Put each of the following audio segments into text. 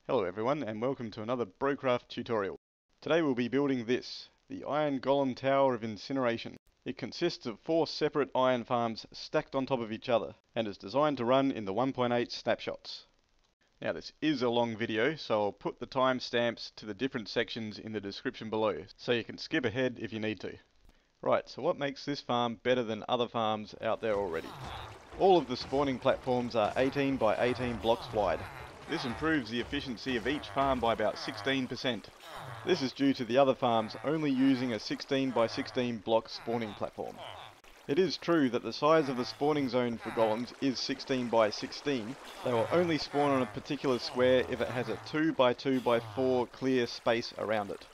Hello everyone and welcome to another Brocrapht tutorial. Today we'll be building this, the Iron Golem Tower of Incineration. It consists of 4 separate iron farms stacked on top of each other and is designed to run in the 1.8 snapshots. Now this is a long video, so I'll put the timestamps to the different sections in the description below, so you can skip ahead if you need to. Right, so what makes this farm better than other farms out there already? All of the spawning platforms are 18 by 18 blocks wide. This improves the efficiency of each farm by about 16%. This is due to the other farms only using a 16 by 16 block spawning platform. It is true that the size of the spawning zone for golems is 16 by 16. They will only spawn on a particular square if it has a 2 by 2 by 4 clear space around it.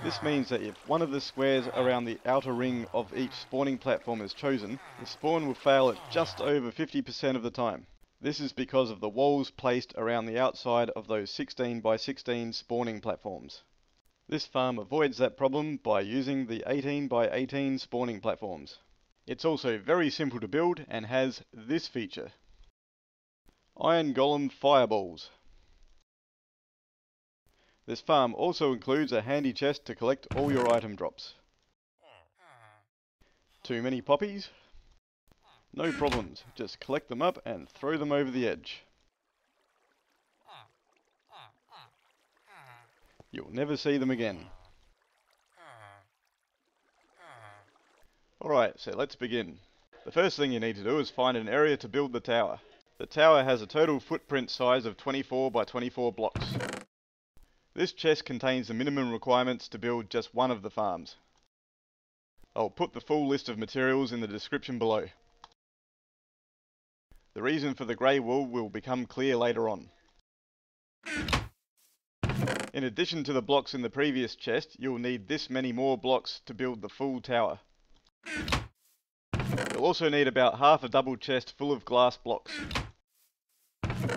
This means that if one of the squares around the outer ring of each spawning platform is chosen, the spawn will fail at just over 50% of the time. This is because of the walls placed around the outside of those 16 by 16 spawning platforms. This farm avoids that problem by using the 18 by 18 spawning platforms. It's also very simple to build and has this feature. Iron Golem Fireballs. This farm also includes a handy chest to collect all your item drops. Too many poppies? No problems, just collect them up and throw them over the edge. You'll never see them again. Alright, so let's begin. The first thing you need to do is find an area to build the tower. The tower has a total footprint size of 24 by 24 blocks. This chest contains the minimum requirements to build just one of the farms. I'll put the full list of materials in the description below. The reason for the grey wool will become clear later on. In addition to the blocks in the previous chest, you'll need this many more blocks to build the full tower. You'll also need about half a double chest full of glass blocks.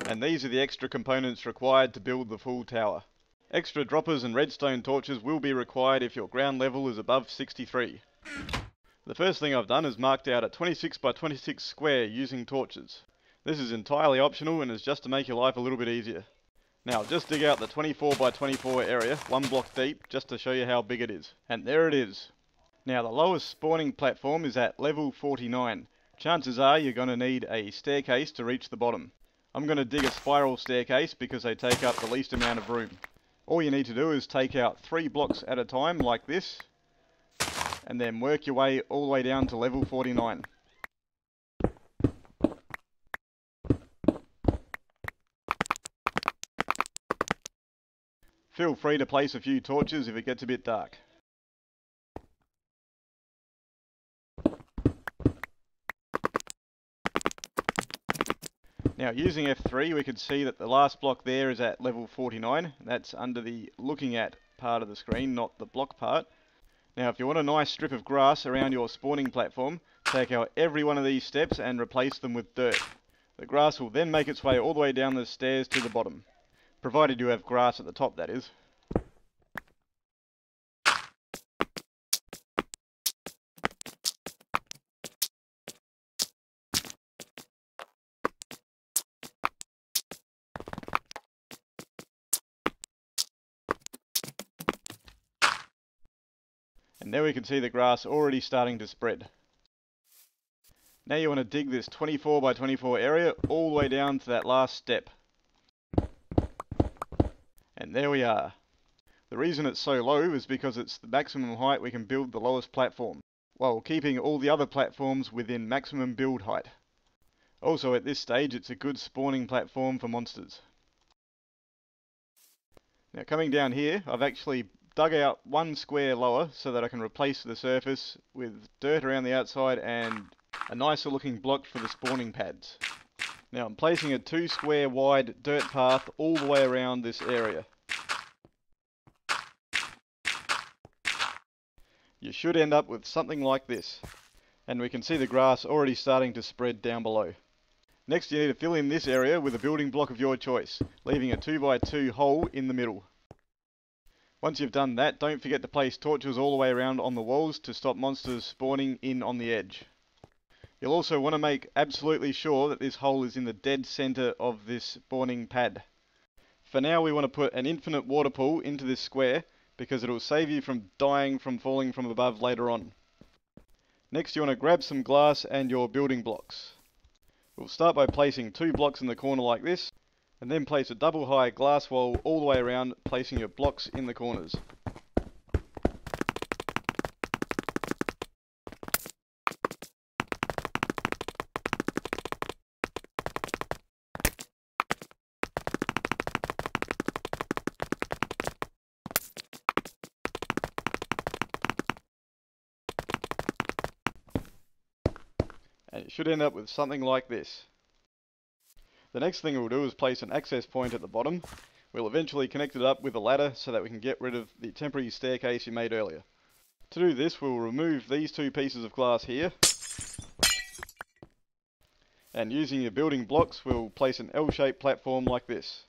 And these are the extra components required to build the full tower. Extra droppers and redstone torches will be required if your ground level is above 63. The first thing I've done is marked out a 26 by 26 square using torches. This is entirely optional and is just to make your life a little bit easier. Now just dig out the 24 by 24 area, 1 block deep, just to show you how big it is. And there it is. Now the lowest spawning platform is at level 49. Chances are you're going to need a staircase to reach the bottom. I'm going to dig a spiral staircase because they take up the least amount of room. All you need to do is take out 3 blocks at a time like this, and then work your way all the way down to level 49. Feel free to place a few torches if it gets a bit dark. Now using F3 we can see that the last block there is at level 49. That's under the looking at part of the screen, not the block part. Now if you want a nice strip of grass around your spawning platform, take out every one of these steps and replace them with dirt. The grass will then make its way all the way down the stairs to the bottom. Provided you have grass at the top, that is. And there we can see the grass already starting to spread. Now you want to dig this 24 by 24 area all the way down to that last step. And there we are. The reason it's so low is because it's the maximum height we can build the lowest platform, while keeping all the other platforms within maximum build height. Also at this stage it's a good spawning platform for monsters. Now coming down here, I've actually dug out 1 square lower so that I can replace the surface with dirt around the outside and a nicer looking block for the spawning pads. Now I'm placing a 2 square wide dirt path all the way around this area. You should end up with something like this, and we can see the grass already starting to spread down below. Next you need to fill in this area with a building block of your choice, leaving a 2 by 2 hole in the middle. Once you've done that, don't forget to place torches all the way around on the walls to stop monsters spawning in on the edge. You'll also want to make absolutely sure that this hole is in the dead center of this spawning pad. For now we want to put an infinite water pool into this square because it'll save you from dying from falling from above later on. Next you want to grab some glass and your building blocks. We'll start by placing 2 blocks in the corner like this, and then place a double high glass wall all the way around, placing your blocks in the corners. And it should end up with something like this. The next thing we'll do is place an access point at the bottom. We'll eventually connect it up with a ladder so that we can get rid of the temporary staircase you made earlier. To do this, we'll remove these 2 pieces of glass here. And using your building blocks, we'll place an L-shaped platform like this.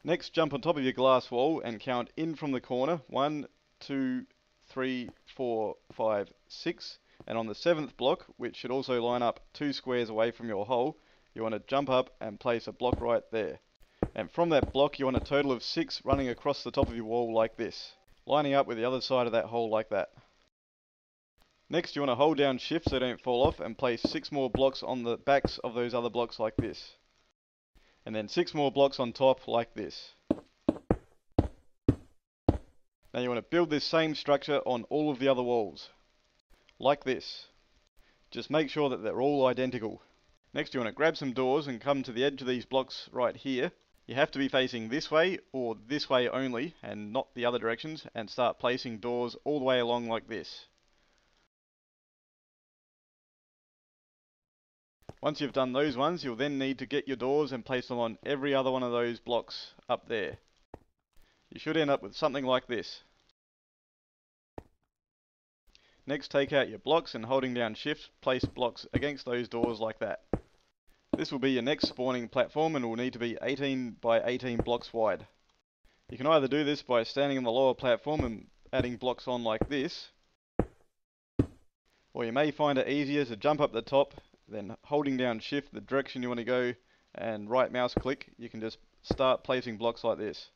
Next, jump on top of your glass wall and count in from the corner. 1, 2, 3, 4, 5, 6. And on the 7th block, which should also line up 2 squares away from your hole, you want to jump up and place a block right there. And from that block you want a total of 6 running across the top of your wall like this, lining up with the other side of that hole like that. Next you want to hold down shift so they don't fall off and place 6 more blocks on the backs of those other blocks like this. And then 6 more blocks on top like this. Now you want to build this same structure on all of the other walls, like this. Just make sure that they're all identical. Next you want to grab some doors and come to the edge of these blocks right here. You have to be facing this way or this way only and not the other directions, and start placing doors all the way along like this. Once you've done those ones, you'll then need to get your doors and place them on every other one of those blocks up there. You should end up with something like this. Next take out your blocks and holding down shift, place blocks against those doors like that. This will be your next spawning platform and will need to be 18 by 18 blocks wide. You can either do this by standing on the lower platform and adding blocks on like this, or you may find it easier to jump up the top, then holding down shift the direction you want to go and right mouse click, you can just start placing blocks like this.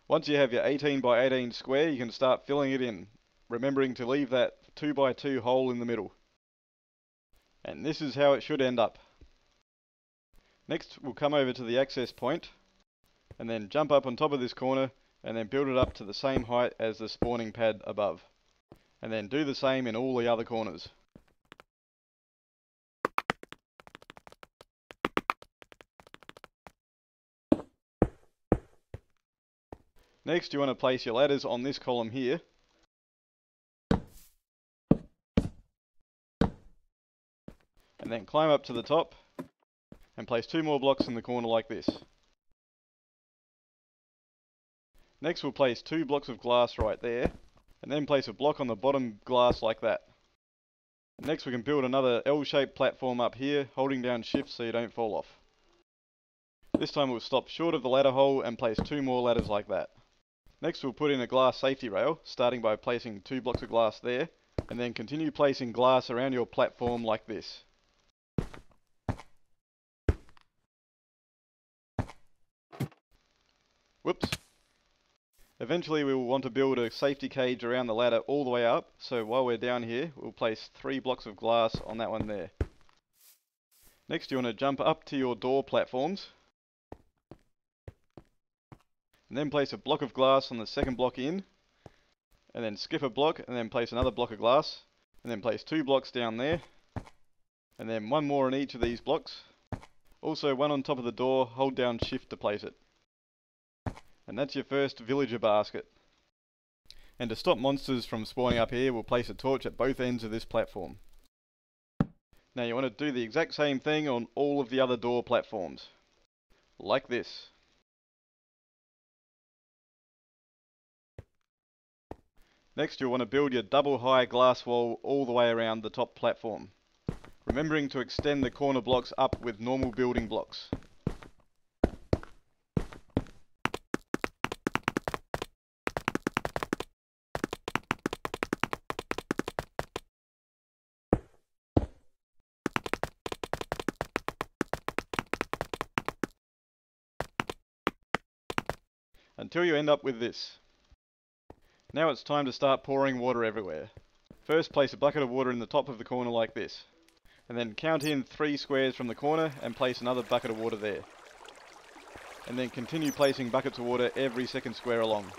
Once you have your 18 by 18 square, you can start filling it in, remembering to leave that 2 by 2 hole in the middle. And this is how it should end up. Next we'll come over to the access point and then jump up on top of this corner and then build it up to the same height as the spawning pad above. And then do the same in all the other corners. Next you want to place your ladders on this column here. And then climb up to the top and place 2 more blocks in the corner like this. Next we'll place 2 blocks of glass right there, and then place a block on the bottom glass like that. And next we can build another L-shaped platform up here, holding down shift so you don't fall off. This time we'll stop short of the ladder hole and place 2 more ladders like that. Next we'll put in a glass safety rail, starting by placing 2 blocks of glass there, and then continue placing glass around your platform like this. Whoops. Eventually we will want to build a safety cage around the ladder all the way up, so while we're down here we'll place 3 blocks of glass on that one there. Next you want to jump up to your door platforms, and then place a block of glass on the second block in, and then skip a block and then place another block of glass, and then place 2 blocks down there, and then 1 more on each of these blocks. Also 1 on top of the door, hold down shift to place it. And that's your first villager basket. And to stop monsters from spawning up here, we'll place a torch at both ends of this platform. Now you want to do the exact same thing on all of the other door platforms, like this. Next you'll want to build your double high glass wall all the way around the top platform. remembering to extend the corner blocks up with normal building blocks. Until you end up with this. Now it's time to start pouring water everywhere. First, place a bucket of water in the top of the corner like this, and then count in 3 squares from the corner and place another bucket of water there. And then continue placing buckets of water every second square along.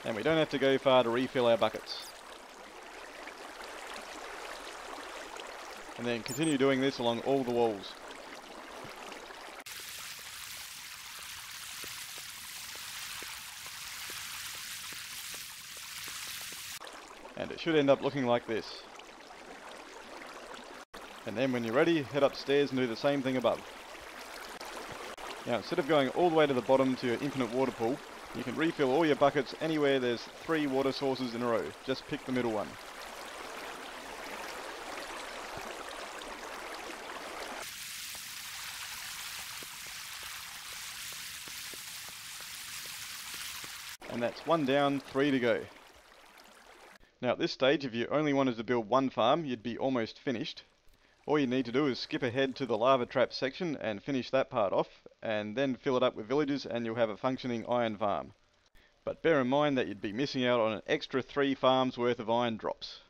And we don't have to go far to refill our buckets. And then continue doing this along all the walls. And it should end up looking like this. And then when you're ready, head upstairs and do the same thing above. Now instead of going all the way to the bottom to your infinite water pool, you can refill all your buckets anywhere there's 3 water sources in a row. Just pick the middle one. And that's 1 down, 3 to go. Now at this stage, if you only wanted to build 1 farm, you'd be almost finished. All you need to do is skip ahead to the lava trap section and finish that part off, and then fill it up with villagers and you'll have a functioning iron farm. But bear in mind that you'd be missing out on an extra 3 farms worth of iron drops.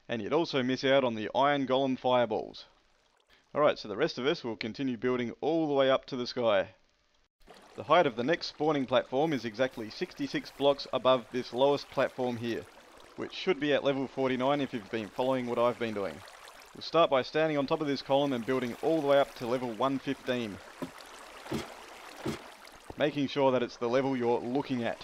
And you'd also miss out on the iron golem fireballs. Alright, so the rest of us will continue building all the way up to the sky. The height of the next spawning platform is exactly 66 blocks above this lowest platform here, which should be at level 49 if you've been following what I've been doing. We'll start by standing on top of this column and building all the way up to level 115. Making sure that it's the level you're looking at.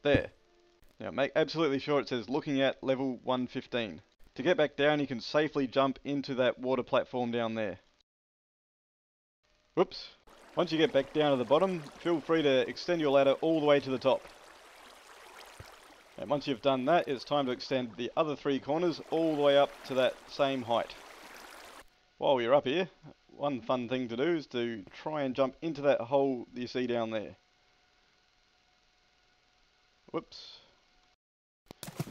There. Now make absolutely sure it says looking at level 115. To get back down you can safely jump into that water platform down there. Whoops. Once you get back down to the bottom, feel free to extend your ladder all the way to the top. And once you've done that, it's time to extend the other 3 corners all the way up to that same height. While you're up here, one fun thing to do is to try and jump into that hole you see down there. Whoops.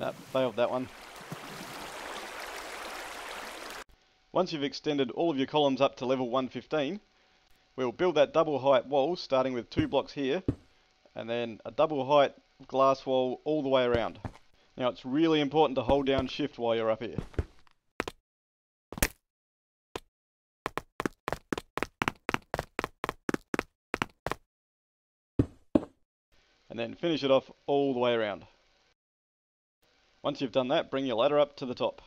Nah, failed that one. Once you've extended all of your columns up to level 115, we'll build that double height wall starting with 2 blocks here, and then a double height glass wall all the way around. Now it's really important to hold down shift while you're up here. And then finish it off all the way around. Once you've done that, bring your ladder up to the top.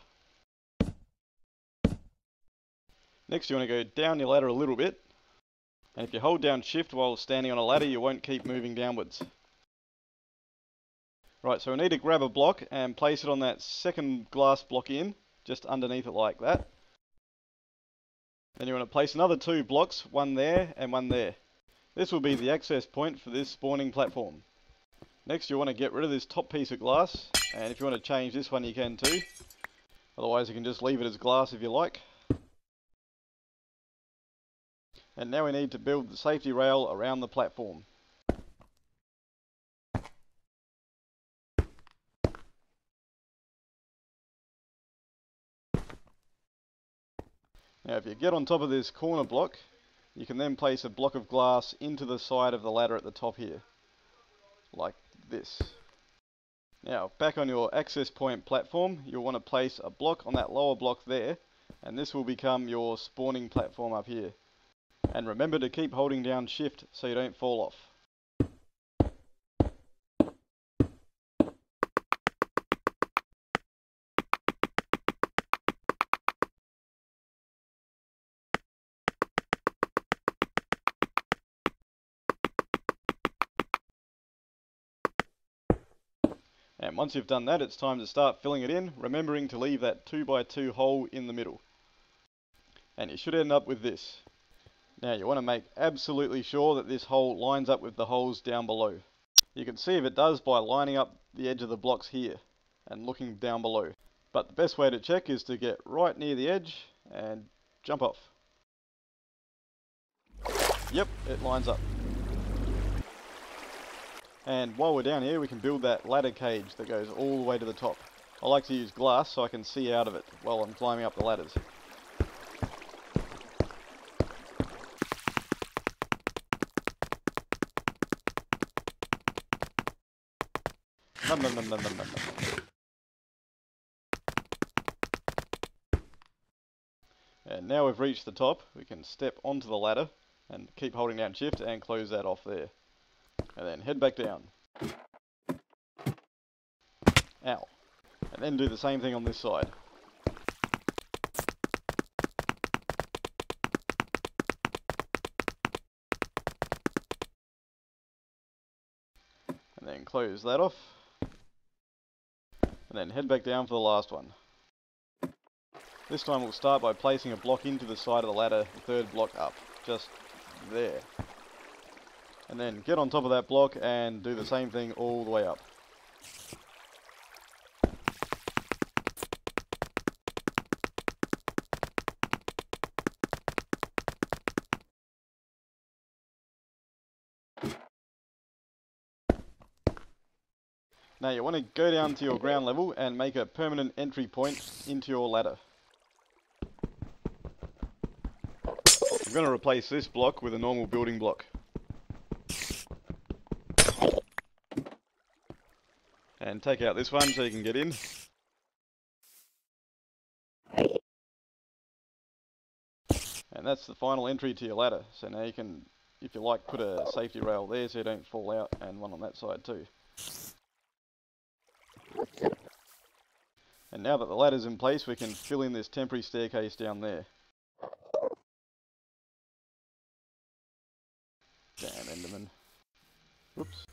Next you want to go down your ladder a little bit, and if you hold down shift while standing on a ladder you won't keep moving downwards. Right, so we need to grab a block and place it on that second glass block in, just underneath it like that. Then you want to place another 2 blocks, one there and one there. This will be the access point for this spawning platform. Next you want to get rid of this top piece of glass, and if you want to change this one you can too. Otherwise you can just leave it as glass if you like. And now we need to build the safety rail around the platform. Now if you get on top of this corner block, you can then place a block of glass into the side of the ladder at the top here. Like this. Now back on your access point platform, you'll want to place a block on that lower block there, and this will become your spawning platform up here. And remember to keep holding down shift so you don't fall off. And once you've done that, it's time to start filling it in, remembering to leave that 2x2 hole in the middle. And you should end up with this. Now you want to make absolutely sure that this hole lines up with the holes down below. You can see if it does by lining up the edge of the blocks here and looking down below. But the best way to check is to get right near the edge and jump off. Yep, it lines up. And while we're down here, we can build that ladder cage that goes all the way to the top. I like to use glass so I can see out of it while I'm climbing up the ladders. Nom, nom, nom, nom, nom, nom, nom. And now we've reached the top, we can step onto the ladder and keep holding down shift and close that off there. And then head back down. Ow. And then do the same thing on this side. And then close that off. And then head back down for the last one. This time we'll start by placing a block into the side of the ladder, the third block up, just there. And then get on top of that block and do the same thing all the way up. Now you want to go down to your ground level and make a permanent entry point into your ladder. I'm going to replace this block with a normal building block. And take out this one so you can get in. And that's the final entry to your ladder. So now you can, if you like, put a safety rail there so you don't fall out, and one on that side too. And now that the ladder's in place, we can fill in this temporary staircase down there. Damn Enderman. Whoops.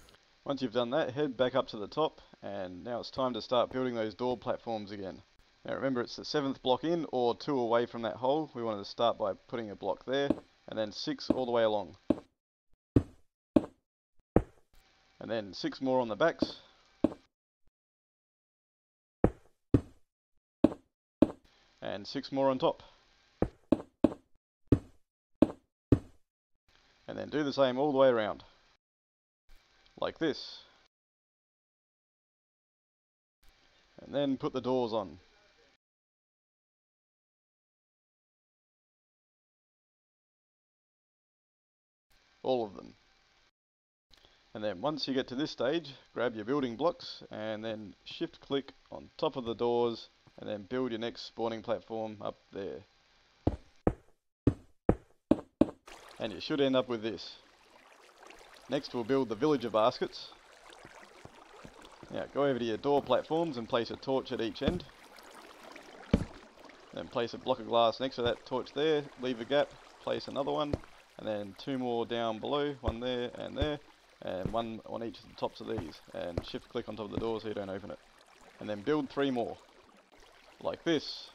Once you've done that, head back up to the top, and now it's time to start building those door platforms again. Now remember, it's the 7th block in, or 2 away from that hole. We wanted to start by putting a block there, and then 6 all the way along. And then 6 more on the backs. And 6 more on top. And then do the same all the way around. Like this. And then put the doors on. All of them. And then once you get to this stage, grab your building blocks and then shift click on top of the doors and then build your next spawning platform up there. And you should end up with this. Next we'll build the villager baskets. Now go over to your door platforms and place a torch at each end. Then place a block of glass next to that torch there, leave a gap, place another one, and then 2 more down below, one there, and one on each of the tops of these. And shift click on top of the door so you don't open it. And then build 3 more. Like this.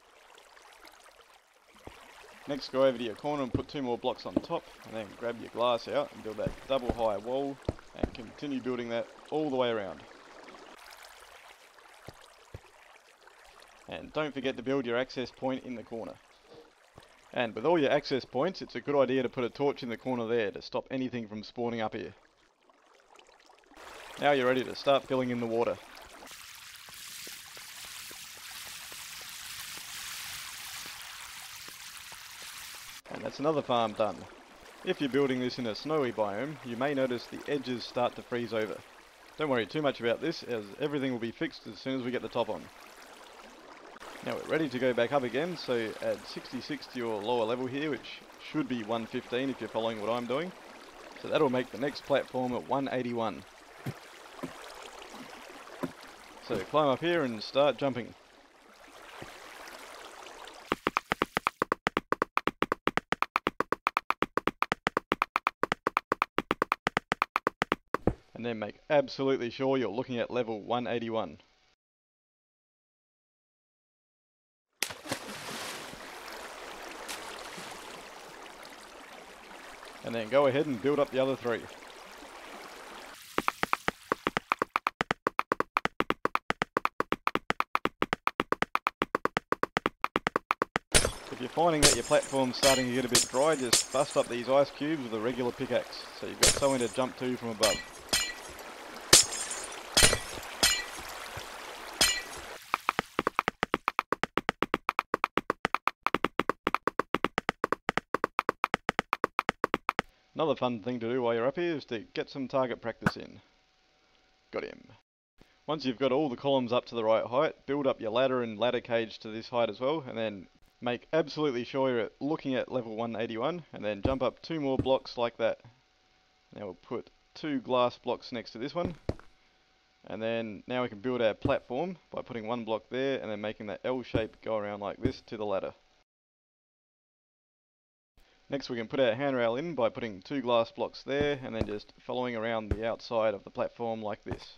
Next go over to your corner and put 2 more blocks on top, and then grab your glass out and build that double high wall, and continue building that all the way around. And don't forget to build your access point in the corner. And with all your access points, it's a good idea to put a torch in the corner there to stop anything from spawning up here. Now you're ready to start filling in the water. And that's another farm done. If you're building this in a snowy biome, you may notice the edges start to freeze over. Don't worry too much about this, as everything will be fixed as soon as we get the top on. Now we're ready to go back up again, so add 66 to your lower level here, which should be 115 if you're following what I'm doing. So that'll make the next platform at 181. So climb up here and start jumping. And then make absolutely sure you're looking at level 181. And then go ahead and build up the other 3. If you're finding that your platform's starting to get a bit dry, just bust up these ice cubes with a regular pickaxe, so you've got somewhere to jump to from above. Another fun thing to do while you're up here is to get some target practice in. Got him. Once you've got all the columns up to the right height, build up your ladder and ladder cage to this height as well, and then make absolutely sure you're looking at level 181, and then jump up 2 more blocks like that. Now we'll put 2 glass blocks next to this one, and then now we can build our platform by putting 1 block there and then making that L shape go around like this to the ladder. Next we can put our handrail in by putting 2 glass blocks there and then just following around the outside of the platform like this.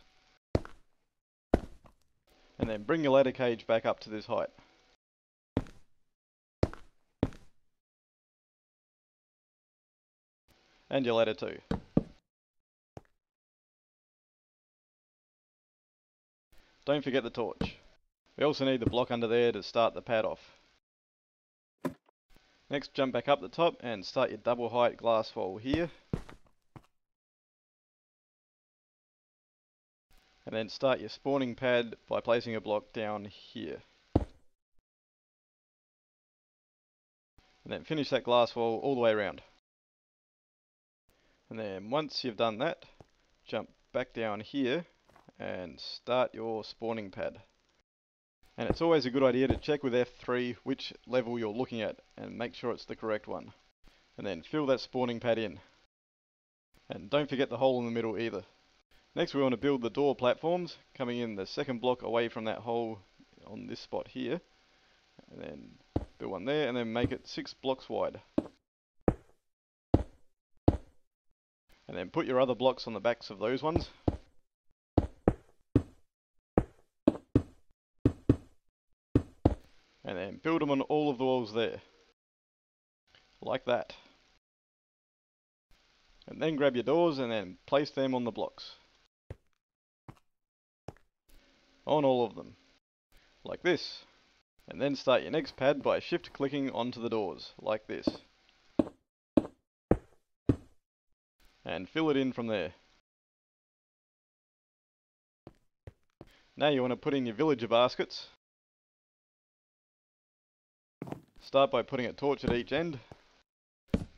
And then bring your ladder cage back up to this height. And your ladder too. Don't forget the torch. We also need the block under there to start the pad off. Next, jump back up the top and start your double height glass wall here. And then start your spawning pad by placing a block down here. And then finish that glass wall all the way around. And then once you've done that, jump back down here and start your spawning pad. And it's always a good idea to check with F3 which level you're looking at and make sure it's the correct one. And then fill that spawning pad in. And don't forget the hole in the middle either. Next we want to build the door platforms, coming in the second block away from that hole on this spot here. And then build one there and then make it 6 blocks wide. And then put your other blocks on the backs of those ones. And then build them on all of the walls there. Like that. And then grab your doors and then place them on the blocks. On all of them. Like this. And then start your next pad by shift clicking onto the doors. Like this. And fill it in from there. Now you want to put in your villager baskets. Start by putting a torch at each end.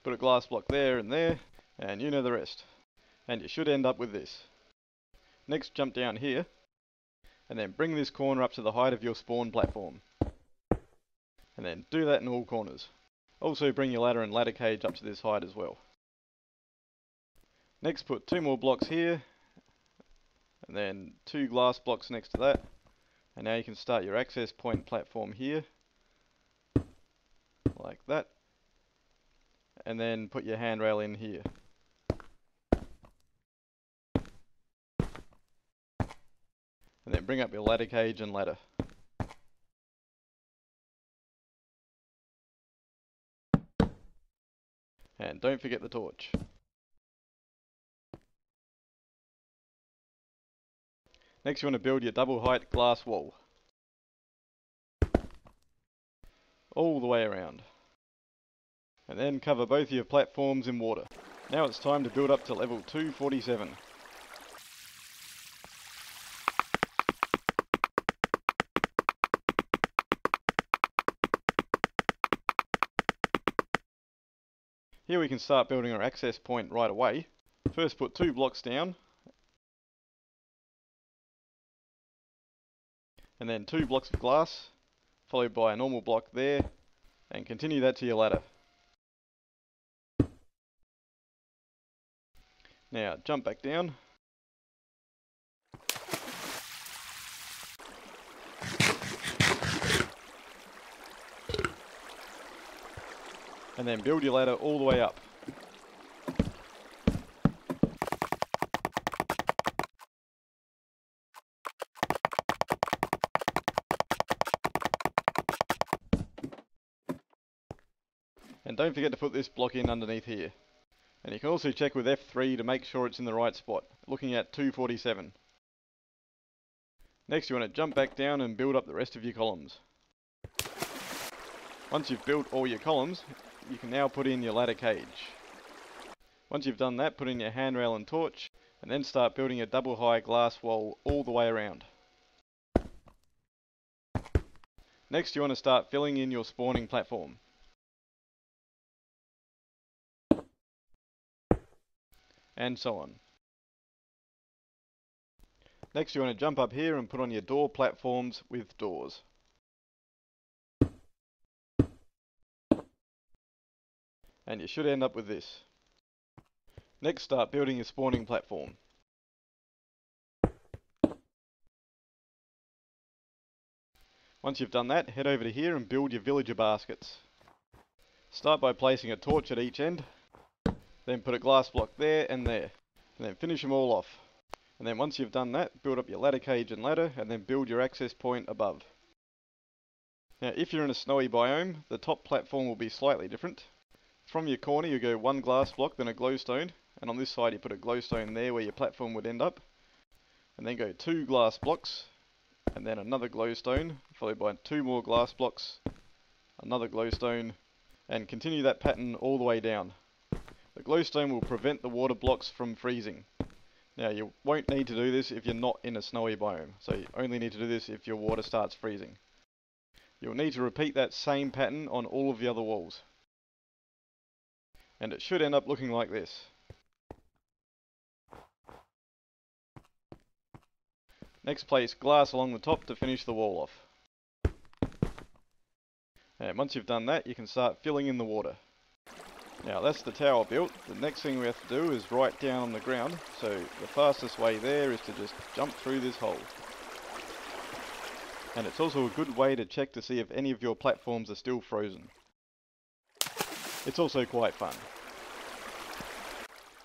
Put a glass block there, and you know the rest. And you should end up with this. Next, jump down here, and then bring this corner up to the height of your spawn platform. And then do that in all corners. Also bring your ladder and ladder cage up to this height as well. Next, put 2 more blocks here, and then 2 glass blocks next to that. And now you can start your access point platform here. Like that. And then put your handrail in here. And then bring up your ladder cage and ladder. And don't forget the torch. Next you want to build your double height glass wall. All the way around. And then cover both your platforms in water. Now it's time to build up to level 247. Here we can start building our access point right away. First put 2 blocks down. And then 2 blocks of glass, followed by a normal block there, and continue that to your ladder. Now jump back down. And then build your ladder all the way up. And don't forget to put this block in underneath here. And you can also check with F3 to make sure it's in the right spot, looking at 247. Next you want to jump back down and build up the rest of your columns. Once you've built all your columns, you can now put in your ladder cage. Once you've done that, put in your handrail and torch, and then start building a double high glass wall all the way around. Next you want to start filling in your spawning platform. And so on. Next you want to jump up here and put on your door platforms with doors. And you should end up with this. Next start building your spawning platform. Once you've done that, head over to here and build your villager baskets. Start by placing a torch at each end, then put a glass block there, and then finish them all off. And then once you've done that, build up your ladder cage and ladder, and then build your access point above. Now if you're in a snowy biome, the top platform will be slightly different. From your corner you go one glass block, then a glowstone, and on this side you put a glowstone there where your platform would end up. And then go 2 glass blocks, and then another glowstone, followed by 2 more glass blocks, another glowstone, and continue that pattern all the way down. The glowstone will prevent the water blocks from freezing. Now you won't need to do this if you're not in a snowy biome, so you only need to do this if your water starts freezing. You'll need to repeat that same pattern on all of the other walls. And it should end up looking like this. Next place glass along the top to finish the wall off. And once you've done that, you can start filling in the water. Now that's the tower built. The next thing we have to do is right down on the ground, so the fastest way there is to just jump through this hole. And it's also a good way to check to see if any of your platforms are still frozen. It's also quite fun.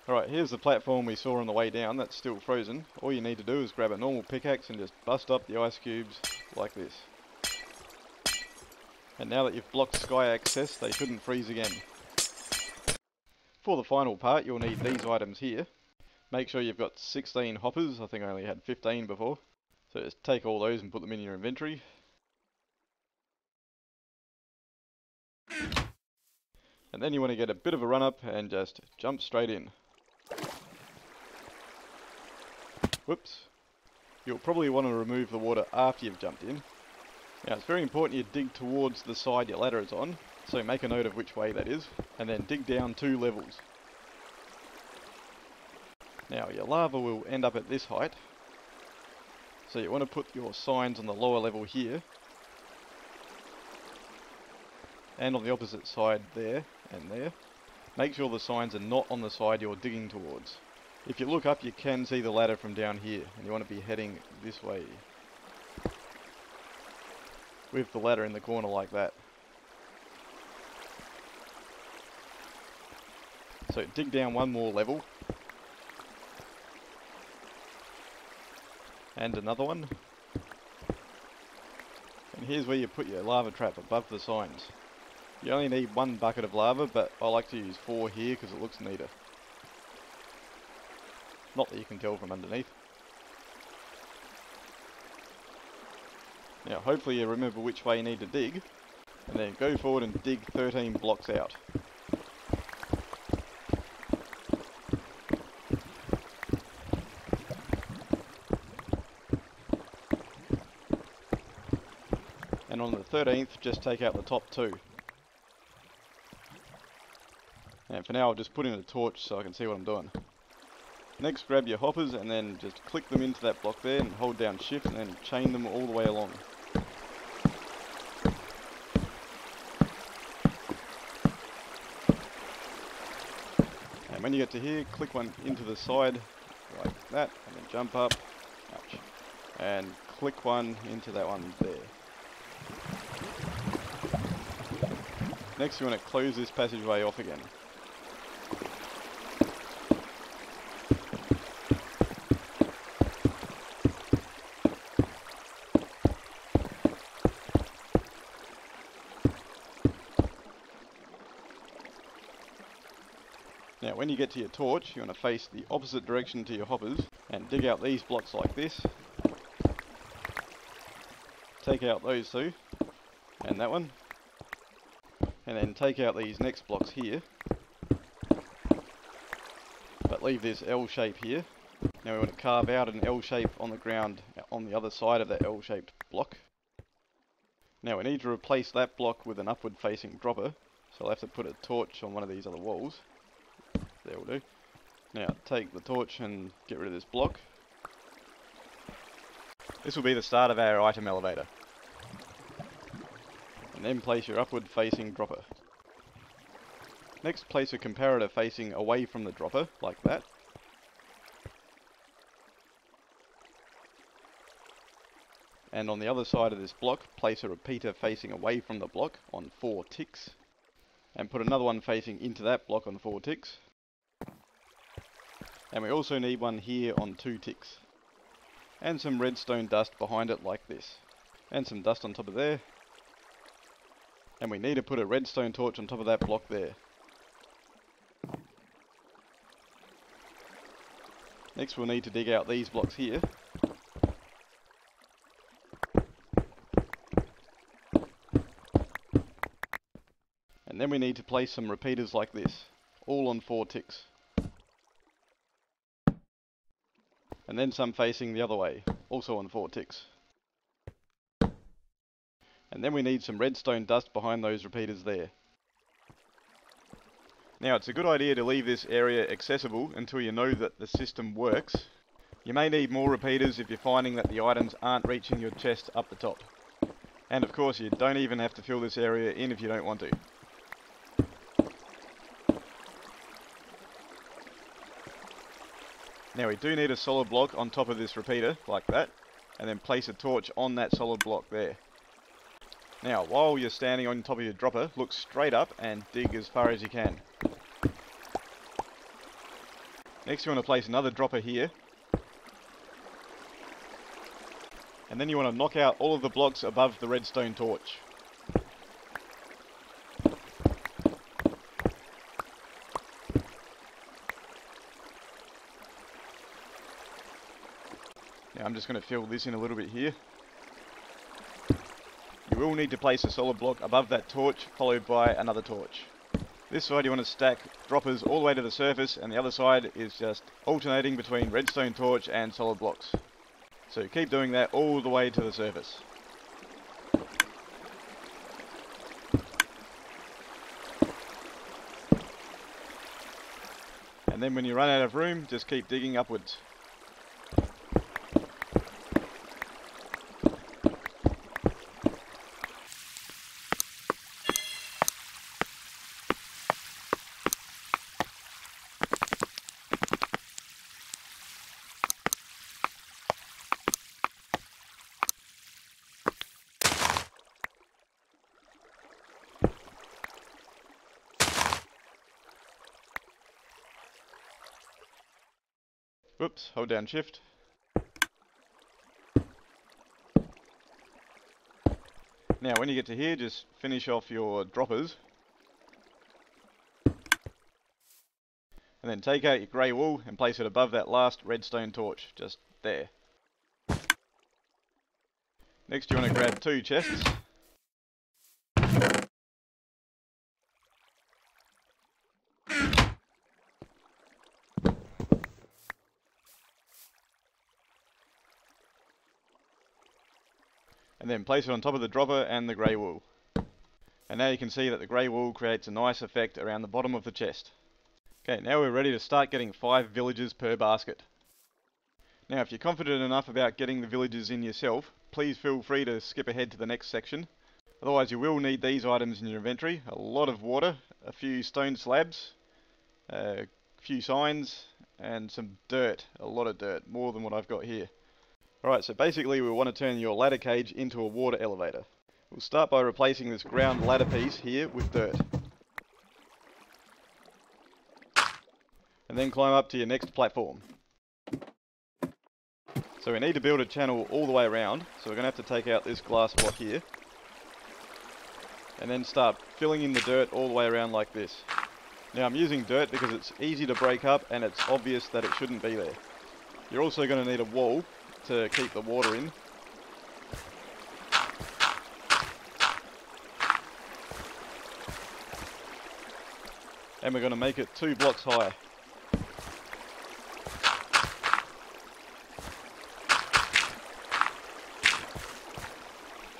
Alright, here's the platform we saw on the way down that's still frozen. All you need to do is grab a normal pickaxe and just bust up the ice cubes like this. And now that you've blocked sky access, they shouldn't freeze again. For the final part, you'll need these items here. Make sure you've got 16 hoppers. I think I only had 15 before. So just take all those and put them in your inventory. And then you want to get a bit of a run up and just jump straight in. Whoops. You'll probably want to remove the water after you've jumped in. Now it's very important you dig towards the side your ladder is on, so make a note of which way that is, and then dig down 2 levels. Now your lava will end up at this height, so you want to put your signs on the lower level here, and on the opposite side there and there. Make sure the signs are not on the side you're digging towards. If you look up, you can see the ladder from down here, and you want to be heading this way, with the ladder in the corner like that. So dig down 1 more level, and another one, and here's where you put your lava trap above the signs. You only need 1 bucket of lava, but I like to use 4 here because it looks neater. Not that you can tell from underneath. Now hopefully you remember which way you need to dig, and then go forward and dig 13 blocks out. And on the 13th, just take out the top 2. And for now I'll just put in a torch so I can see what I'm doing. Next grab your hoppers and then just click them into that block there and hold down shift and then chain them all the way along. And when you get to here, click one into the side like that and then jump up, ouch, and click one into that one there. Next you want to close this passageway off again. Now when you get to your torch, you want to face the opposite direction to your hoppers and dig out these blocks like this. Take out those two, and that one. And then take out these next blocks here. But leave this L shape here. Now we want to carve out an L shape on the ground on the other side of that L shaped block. Now we need to replace that block with an upward facing dropper. So I'll have to put a torch on one of these other walls. There will do. Now take the torch and get rid of this block. This will be the start of our item elevator. And then place your upward facing dropper. Next, place a comparator facing away from the dropper, like that. And on the other side of this block, place a repeater facing away from the block on 4 ticks. And put another one facing into that block on 4 ticks. And we also need one here on 2 ticks. And some redstone dust behind it like this. And some dust on top of there. And we need to put a redstone torch on top of that block there. Next we'll need to dig out these blocks here. And then we need to place some repeaters like this, all on 4 ticks. And then some facing the other way, also on 4 ticks. And then we need some redstone dust behind those repeaters there. Now it's a good idea to leave this area accessible until you know that the system works. You may need more repeaters if you're finding that the items aren't reaching your chest up the top. And of course you don't even have to fill this area in if you don't want to. Now we do need a solid block on top of this repeater, like that, and then place a torch on that solid block there. Now while you're standing on top of your dropper, look straight up and dig as far as you can. Next you want to place another dropper here. And then you want to knock out all of the blocks above the redstone torch. Now I'm just going to fill this in a little bit here. You will need to place a solid block above that torch, followed by another torch. This side you want to stack droppers all the way to the surface, and the other side is just alternating between redstone torch and solid blocks. So keep doing that all the way to the surface. And then when you run out of room, just keep digging upwards. Whoops, hold down shift. Now when you get to here, just finish off your droppers. And then take out your grey wool and place it above that last redstone torch, just there. Next you want to grab 2 chests. And then place it on top of the dropper and the grey wool. And now you can see that the grey wool creates a nice effect around the bottom of the chest. Okay, now we're ready to start getting 5 villagers per basket. Now if you're confident enough about getting the villagers in yourself, please feel free to skip ahead to the next section. Otherwise you will need these items in your inventory: a lot of water, a few stone slabs, a few signs, and some dirt. A lot of dirt, more than what I've got here. Alright, so basically we want to turn your ladder cage into a water elevator. We'll start by replacing this ground ladder piece here with dirt. And then climb up to your next platform. So we need to build a channel all the way around, so we're going to have to take out this glass block here. And then start filling in the dirt all the way around like this. Now I'm using dirt because it's easy to break up and it's obvious that it shouldn't be there. You're also going to need a wall to keep the water in. And we're going to make it 2 blocks high.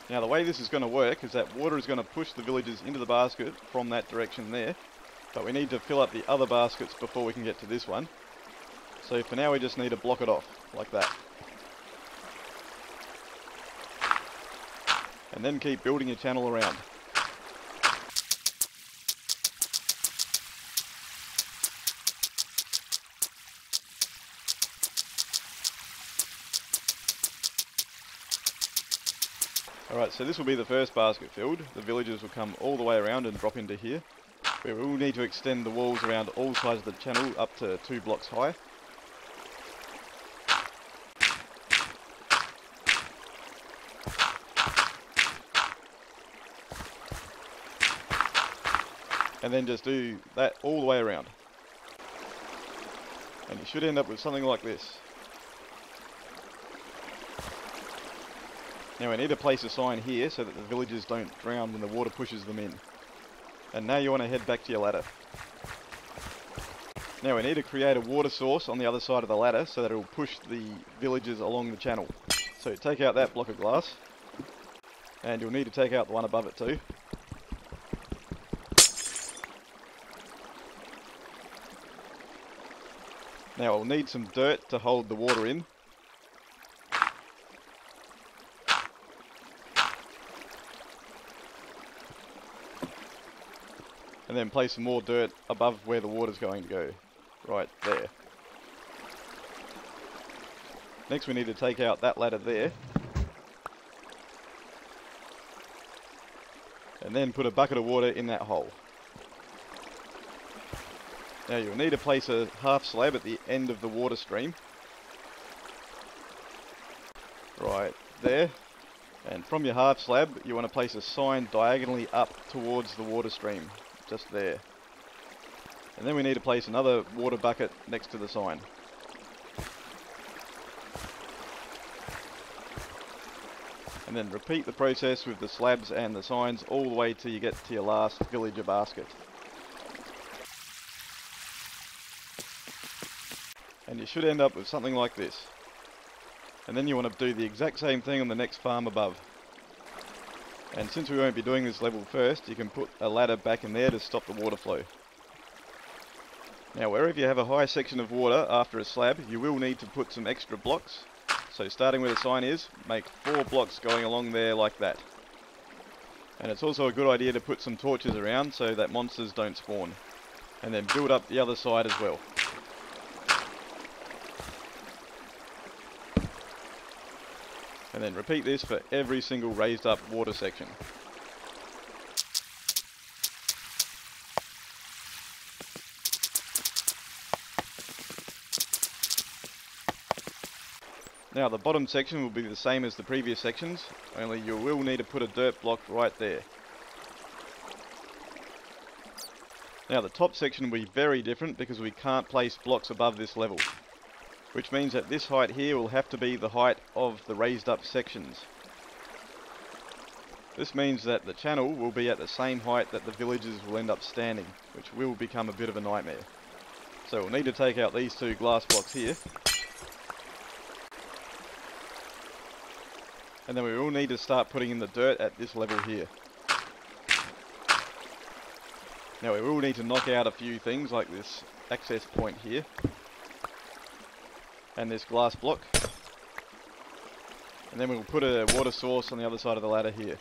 Now the way this is going to work is that water is going to push the villagers into the basket from that direction there. But we need to fill up the other baskets before we can get to this one. So for now we just need to block it off, like that. And then keep building your channel around. Alright, so this will be the first basket filled. The villagers will come all the way around and drop into here. We will need to extend the walls around all sides of the channel up to 2 blocks high. And then just do that all the way around. And you should end up with something like this. Now we need to place a sign here so that the villagers don't drown when the water pushes them in. And now you want to head back to your ladder. Now we need to create a water source on the other side of the ladder so that it will push the villagers along the channel. So take out that block of glass. And you'll need to take out the one above it too. Now we'll need some dirt to hold the water in. And then place some more dirt above where the water's going to go. Right there. Next we need to take out that ladder there. And then put a bucket of water in that hole. Now you'll need to place a half slab at the end of the water stream. Right there. And from your half slab you want to place a sign diagonally up towards the water stream. Just there. And then we need to place another water bucket next to the sign. And then repeat the process with the slabs and the signs all the way till you get to your last villager basket. And you should end up with something like this. And then you want to do the exact same thing on the next farm above. And since we won't be doing this level first, you can put a ladder back in there to stop the water flow. Now wherever you have a high section of water after a slab, you will need to put some extra blocks. So starting where the sign is, make 4 blocks going along there like that. And it's also a good idea to put some torches around so that monsters don't spawn. And then build up the other side as well. And then repeat this for every single raised up water section. Now the bottom section will be the same as the previous sections, only you will need to put a dirt block right there. Now the top section will be very different because we can't place blocks above this level. Which means that this height here will have to be the height of the raised up sections. This means that the channel will be at the same height that the villagers will end up standing, which will become a bit of a nightmare. So we'll need to take out these 2 glass blocks here. And then we will need to start putting in the dirt at this level here. Now we will need to knock out a few things like this access point here. And this glass block. And then we'll put a water source on the other side of the ladder here.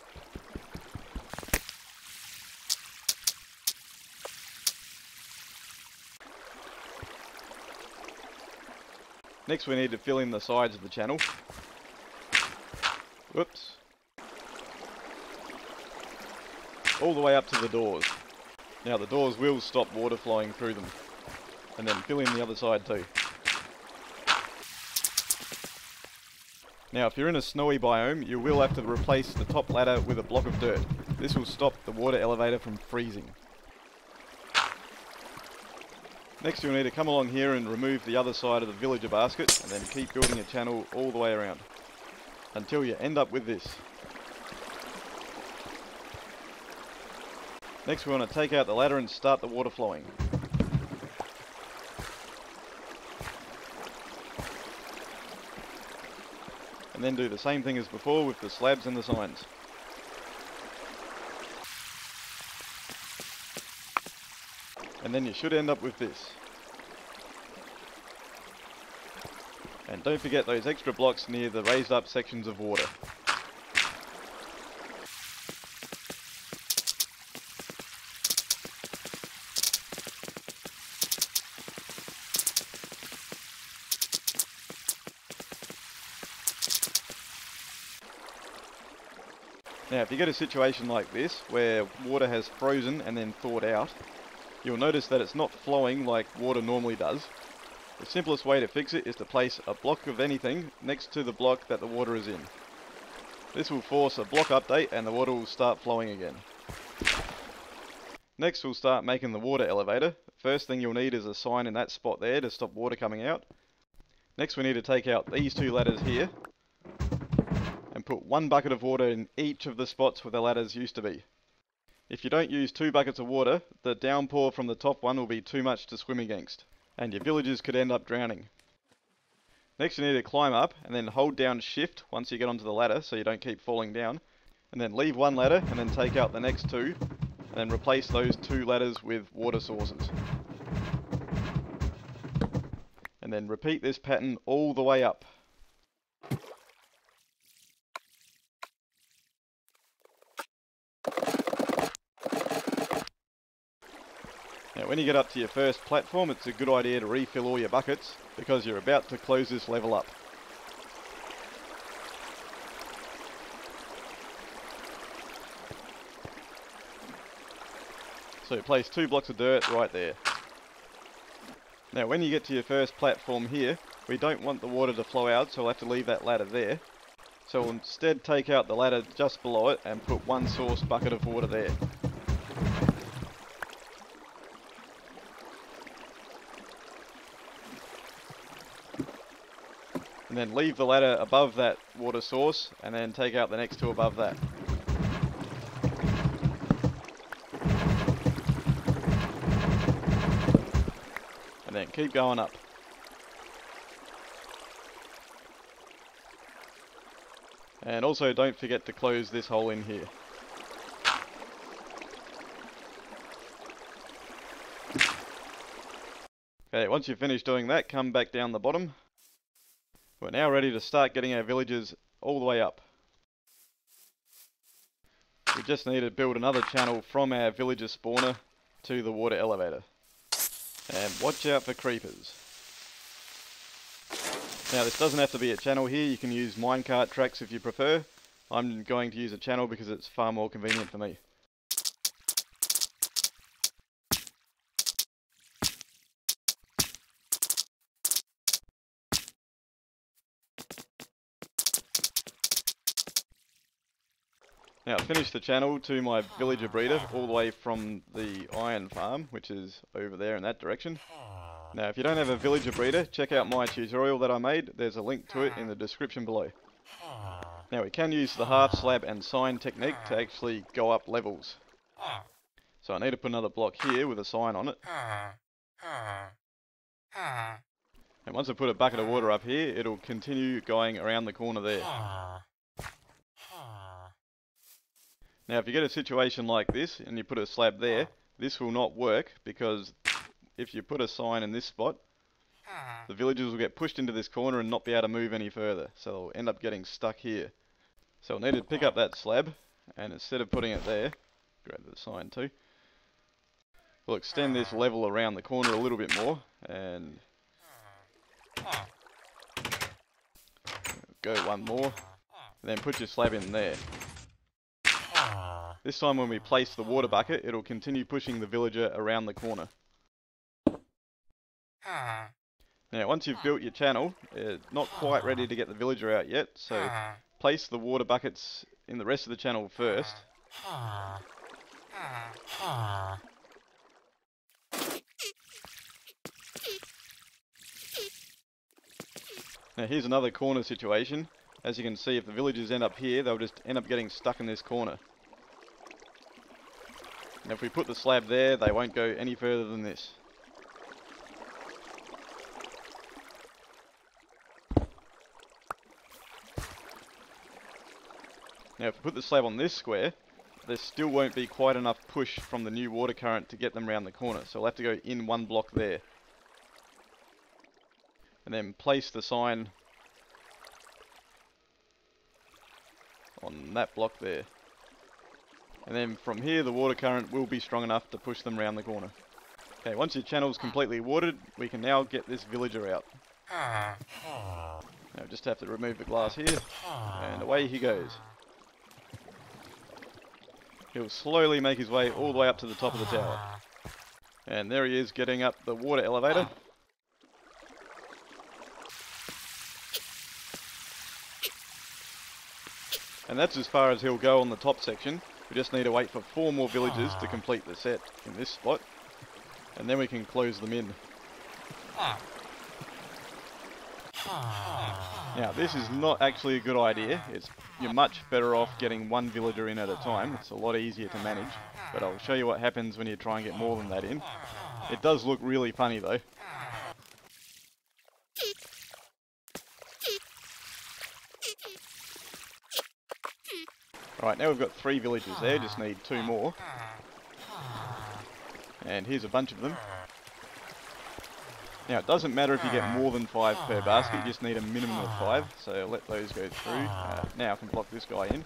Next we need to fill in the sides of the channel. Whoops. All the way up to the doors. Now the doors will stop water flowing through them. And then fill in the other side too. Now if you're in a snowy biome, you will have to replace the top ladder with a block of dirt. This will stop the water elevator from freezing. Next you'll need to come along here and remove the other side of the villager basket, and then keep building a channel all the way around until you end up with this. Next we want to take out the ladder and start the water flowing. And then do the same thing as before with the slabs and the signs. And then you should end up with this. And don't forget those extra blocks near the raised up sections of water. Now if you get a situation like this, where water has frozen and then thawed out, you'll notice that it's not flowing like water normally does. The simplest way to fix it is to place a block of anything next to the block that the water is in. This will force a block update and the water will start flowing again. Next we'll start making the water elevator. First thing you'll need is a sign in that spot there to stop water coming out. Next we need to take out these two ladders here and put one bucket of water in each of the spots where the ladders used to be. If you don't use 2 buckets of water, the downpour from the top one will be too much to swim against, and your villagers could end up drowning. Next you need to climb up and then hold down shift once you get onto the ladder so you don't keep falling down, and then leave one ladder and then take out the next two, and then replace those 2 ladders with water sources. And then repeat this pattern all the way up. Now when you get up to your first platform, it's a good idea to refill all your buckets because you're about to close this level up. So place 2 blocks of dirt right there. Now when you get to your first platform here, we don't want the water to flow out, so we'll have to leave that ladder there. So we'll instead take out the ladder just below it and put one source bucket of water there. And then leave the ladder above that water source and then take out the next 2 above that. And then keep going up. And also don't forget to close this hole in here. Okay, once you've finished doing that, come back down the bottom. We're now ready to start getting our villagers all the way up. We just need to build another channel from our villager spawner to the water elevator. And watch out for creepers. Now this doesn't have to be a channel here, you can use minecart tracks if you prefer. I'm going to use a channel because it's far more convenient for me. Now I've finished the channel to my villager breeder all the way from the iron farm, which is over there in that direction. Now if you don't have a villager breeder, check out my tutorial that I made, there's a link to it in the description below. Now we can use the half slab and sign technique to actually go up levels. So I need to put another block here with a sign on it. And once I put a bucket of water up here, it'll continue going around the corner there. Now if you get a situation like this and you put a slab there, this will not work because if you put a sign in this spot, the villagers will get pushed into this corner and not be able to move any further, so they'll end up getting stuck here. So we'll need to pick up that slab, and instead of putting it there, grab the sign too, we'll extend this level around the corner a little bit more, and go one more, and then put your slab in there. This time when we place the water bucket, it'll continue pushing the villager around the corner. Now once you've built your channel, it's not quite ready to get the villager out yet, so place the water buckets in the rest of the channel first. Now here's another corner situation. As you can see, if the villagers end up here, they'll just end up getting stuck in this corner. And if we put the slab there, they won't go any further than this. Now if we put the slab on this square, there still won't be quite enough push from the new water current to get them around the corner. So we'll have to go in one block there. And then place the sign on that block there. And then from here the water current will be strong enough to push them around the corner. Okay, once your channel's completely watered, we can now get this villager out. Now just have to remove the glass here, and away he goes. He'll slowly make his way all the way up to the top of the tower. And there he is, getting up the water elevator. And that's as far as he'll go on the top section. We just need to wait for 4 more villagers to complete the set in this spot. And then we can close them in. Now this is not actually a good idea. You're much better off getting 1 villager in at a time. It's a lot easier to manage. But I'll show you what happens when you try and get more than that in. It does look really funny though. Right, now we've got 3 villagers there, just need 2 more. And here's a bunch of them. Now it doesn't matter if you get more than 5 per basket, you just need a minimum of 5, so let those go through. Now I can block this guy in.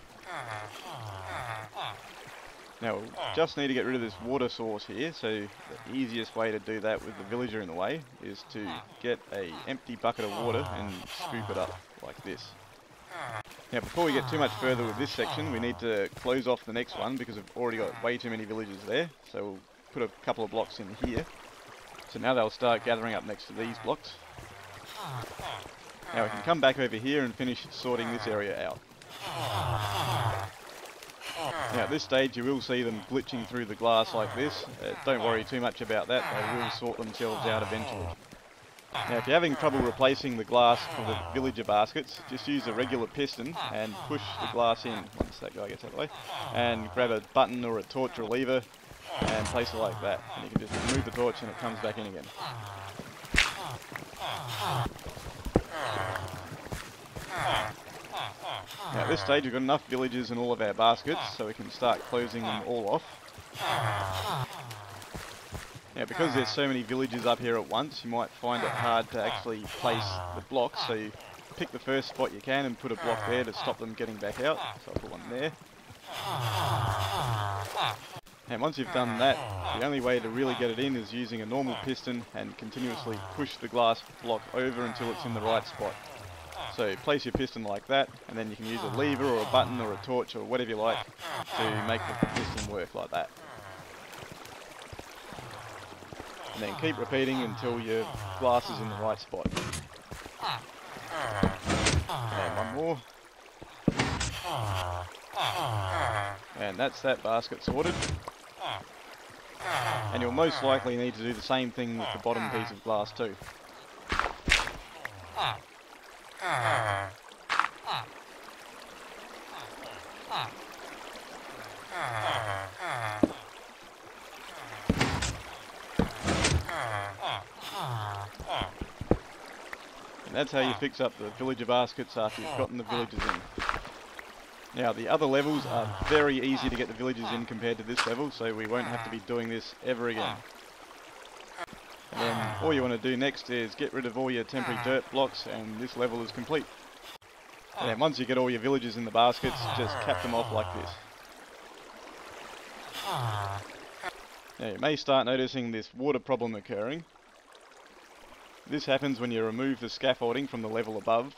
Now we'll just need to get rid of this water source here, so the easiest way to do that with the villager in the way is to get an empty bucket of water and scoop it up like this. Now before we get too much further with this section, we need to close off the next one because we've already got way too many villagers there. So we'll put a couple of blocks in here. So now they'll start gathering up next to these blocks. Now we can come back over here and finish sorting this area out. Now at this stage you will see them glitching through the glass like this. Don't worry too much about that, they will sort themselves out eventually. Now if you're having trouble replacing the glass for the villager baskets, just use a regular piston and push the glass in once that guy gets out of the way. And grab a button or a torch or a lever and place it like that. And you can just remove the torch and it comes back in again. Now at this stage we've got enough villagers in all of our baskets so we can start closing them all off. Now because there's so many villagers up here at once, you might find it hard to actually place the blocks, so you pick the first spot you can and put a block there to stop them getting back out. So I'll put one there. And once you've done that, the only way to really get it in is using a normal piston and continuously push the glass block over until it's in the right spot. So place your piston like that, and then you can use a lever or a button or a torch or whatever you like to make the piston work like that. And then keep repeating until your glass is in the right spot. And one more. And that's that basket sorted. And you'll most likely need to do the same thing with the bottom piece of glass too. And that's how you fix up the villager baskets after you've gotten the villagers in. Now the other levels are very easy to get the villagers in compared to this level, so we won't have to be doing this ever again. And then all you want to do next is get rid of all your temporary dirt blocks and this level is complete. And then once you get all your villagers in the baskets, just cap them off like this. Now you may start noticing this water problem occurring. This happens when you remove the scaffolding from the level above.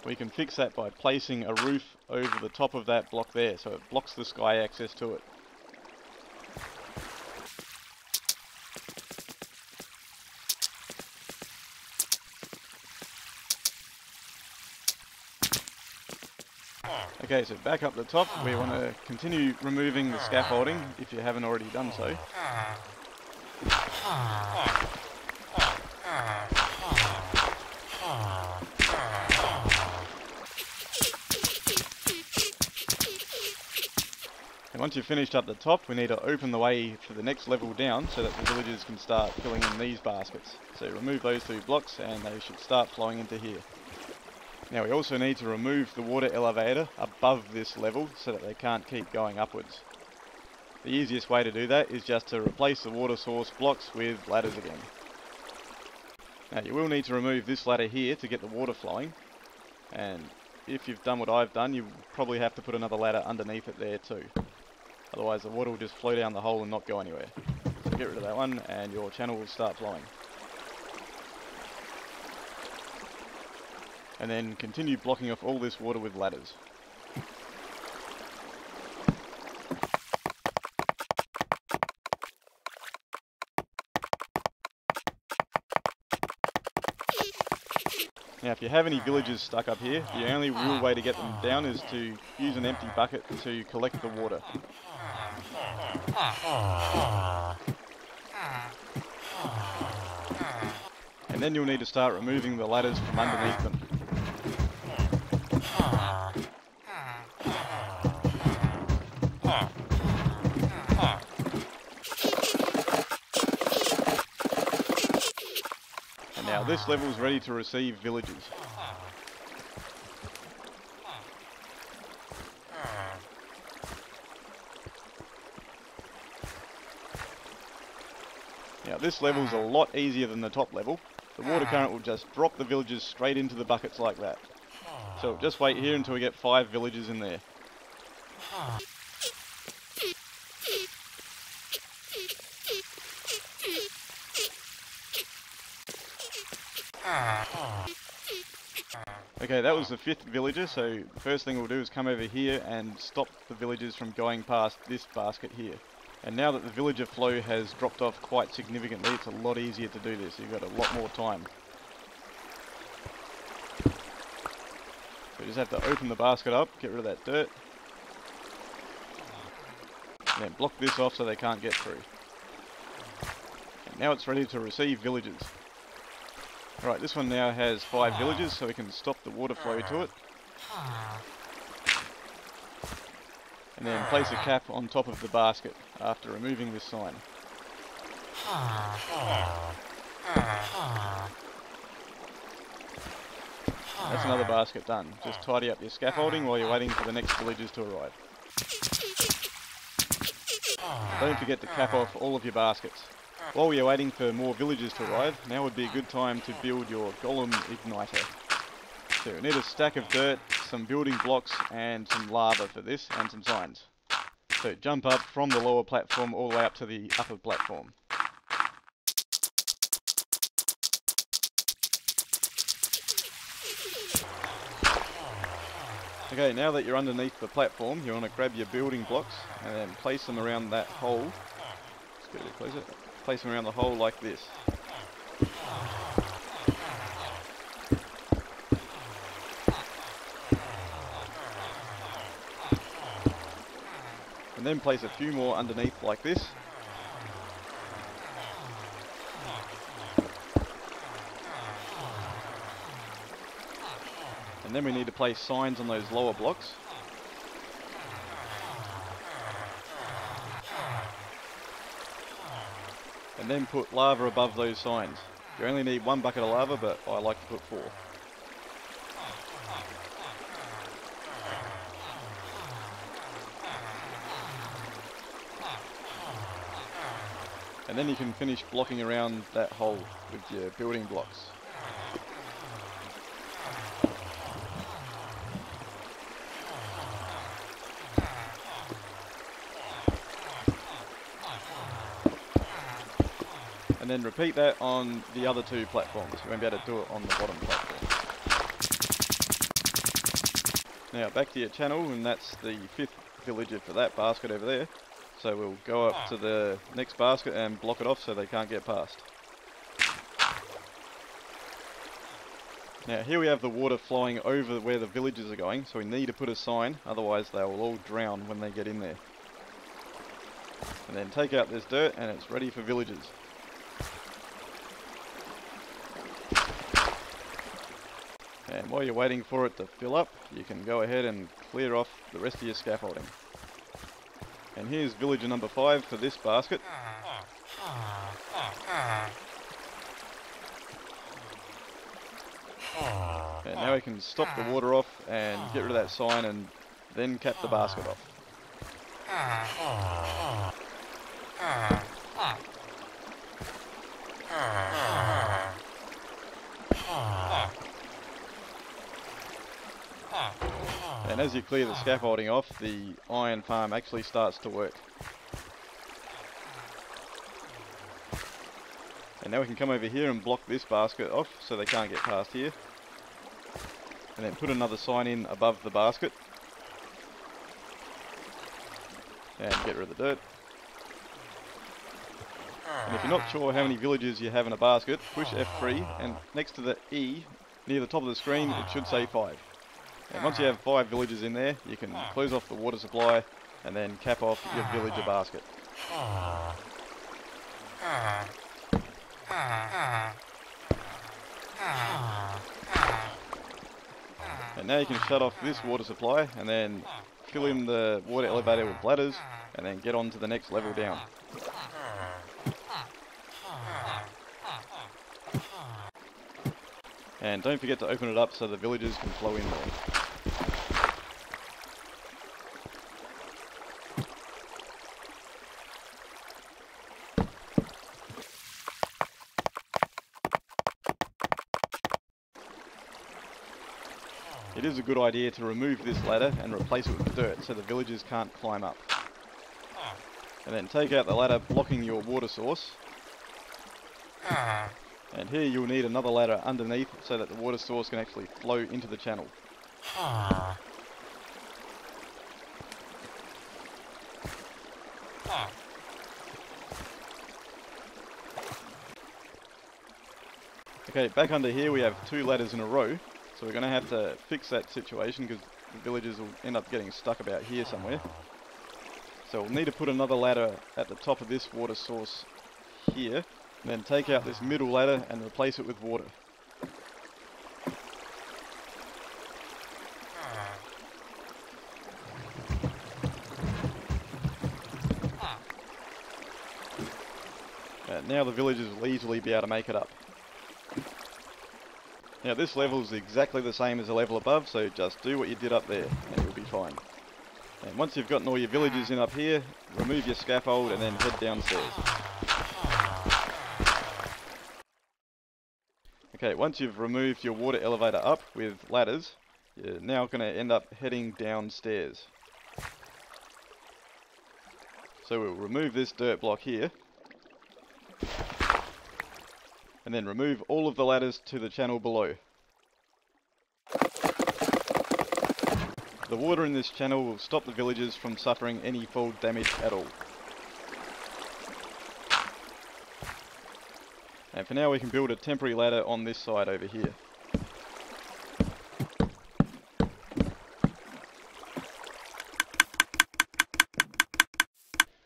We can fix that by placing a roof over the top of that block there, so it blocks the sky access to it. Okay, so back up the top, we want to continue removing the scaffolding if you haven't already done so. And once you've finished up the top, we need to open the way for the next level down so that the villagers can start filling in these baskets. So remove those 2 blocks and they should start flowing into here. Now we also need to remove the water elevator above this level so that they can't keep going upwards. The easiest way to do that is just to replace the water source blocks with ladders again. Now you will need to remove this ladder here to get the water flowing, and if you've done what I've done, you probably have to put another ladder underneath it there too. Otherwise the water will just flow down the hole and not go anywhere. So get rid of that one and your channel will start flowing. And then continue blocking off all this water with ladders. Now if you have any villagers stuck up here, the only real way to get them down is to use an empty bucket to collect the water. And then you'll need to start removing the ladders from underneath them. And now this level is ready to receive villagers. Now this level is a lot easier than the top level. The water current will just drop the villagers straight into the buckets like that. So just wait here until we get 5 villagers in there. Okay, that was the 5th villager, so the first thing we'll do is come over here and stop the villagers from going past this basket here. And now that the villager flow has dropped off quite significantly, it's a lot easier to do this. You've got a lot more time. So you just have to open the basket up, get rid of that dirt, and then block this off so they can't get through. And now it's ready to receive villagers. Right, this one now has 5 villagers, so we can stop the water flow to it. And then place a cap on top of the basket after removing this sign. That's another basket done. Just tidy up your scaffolding while you're waiting for the next villagers to arrive. Don't forget to cap off all of your baskets. While you're waiting for more villagers to arrive, now would be a good time to build your Golem Igniter. So you need a stack of dirt, some building blocks and some lava for this, and some signs. So jump up from the lower platform all the way up to the upper platform. Okay, now that you're underneath the platform, you want to grab your building blocks and then place them around that hole. Just get a bit closer. Place them around the hole like this. And then place a few more underneath like this. And then we need to place signs on those lower blocks. And then put lava above those signs. You only need 1 bucket of lava, but I like to put 4. And then you can finish blocking around that hole with your building blocks. And then repeat that on the other 2 platforms. You won't be able to do it on the bottom platform. Now back to your channel, and that's the 5th villager for that basket over there. So we'll go up to the next basket and block it off so they can't get past. Now here we have the water flowing over where the villagers are going, so we need to put a sign, otherwise they will all drown when they get in there. And then take out this dirt and it's ready for villagers. And while you're waiting for it to fill up, you can go ahead and clear off the rest of your scaffolding. And here's villager number 5 for this basket. And now we can stop the water off and get rid of that sign and then cap the basket off. And as you clear the scaffolding off, the iron farm actually starts to work. And now we can come over here and block this basket off so they can't get past here. And then put another sign in above the basket. And get rid of the dirt. And if you're not sure how many villagers you have in a basket, push F3 and next to the E, near the top of the screen, it should say 5. And once you have 5 villagers in there, you can close off the water supply and then cap off your villager basket. And now you can shut off this water supply and then fill in the water elevator with ladders and then get on to the next level down. And don't forget to open it up so the villagers can flow in there. It is a good idea to remove this ladder and replace it with dirt so the villagers can't climb up. And then take out the ladder blocking your water source. And here you'll need another ladder underneath so that the water source can actually flow into the channel. Okay, back under here we have 2 ladders in a row. So we're going to have to fix that situation because the villagers will end up getting stuck about here somewhere. So we'll need to put another ladder at the top of this water source here. And then take out this middle ladder and replace it with water. And now the villagers will easily be able to make it up. Now this level is exactly the same as the level above, so just do what you did up there and you'll be fine. And once you've gotten all your villagers in up here, remove your scaffold and then head downstairs. Okay, once you've removed your water elevator up with ladders, you're now going to end up heading downstairs. So we'll remove this dirt block here. And then remove all of the ladders to the channel below. The water in this channel will stop the villagers from suffering any fall damage at all. And for now we can build a temporary ladder on this side over here.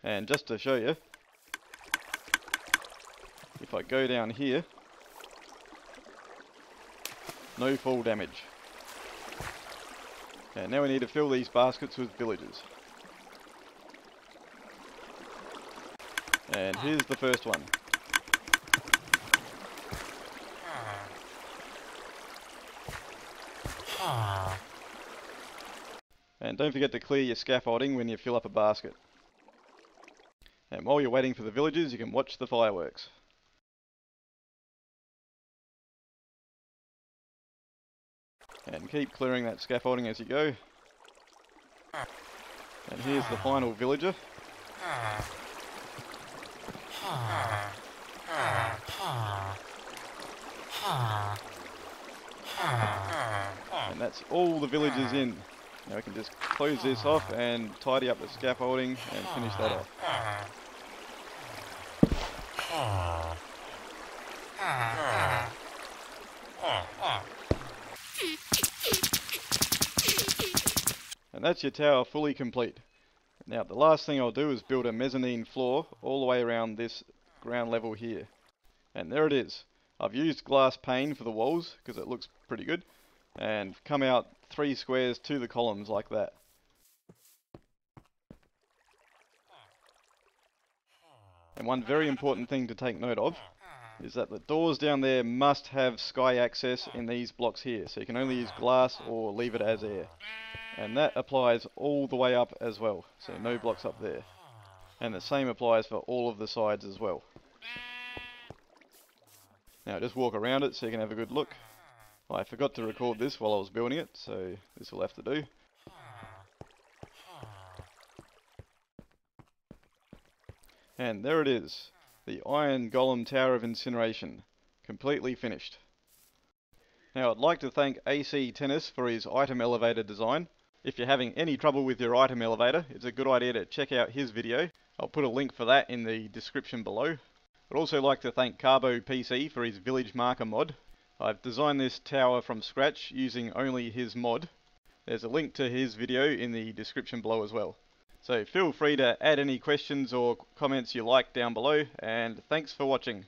And just to show you, if I go down here, no fall damage. And now we need to fill these baskets with villagers. And here's the first one. And don't forget to clear your scaffolding when you fill up a basket. And while you're waiting for the villagers, you can watch the fireworks. And keep clearing that scaffolding as you go. And here's the final villager. And that's all the villagers in. Now we can just close this off and tidy up the scaffolding and finish that off. And that's your tower fully complete. Now the last thing I'll do is build a mezzanine floor all the way around this ground level here. And there it is. I've used glass pane for the walls because it looks pretty good. And come out 3 squares to the columns like that. And one very important thing to take note of is that the doors down there must have sky access in these blocks here. So you can only use glass or leave it as air. And that applies all the way up as well. So no blocks up there. And the same applies for all of the sides as well. Now just walk around it so you can have a good look. I forgot to record this while I was building it, so this will have to do. And there it is, the Iron Golem Tower of Incineration, completely finished. Now I'd like to thank AC Tennis for his item elevator design. If you're having any trouble with your item elevator, it's a good idea to check out his video. I'll put a link for that in the description below. I'd also like to thank Carbo PC for his village marker mod. I've designed this tower from scratch using only his mod. There's a link to his video in the description below as well. So feel free to add any questions or comments you like down below, and thanks for watching.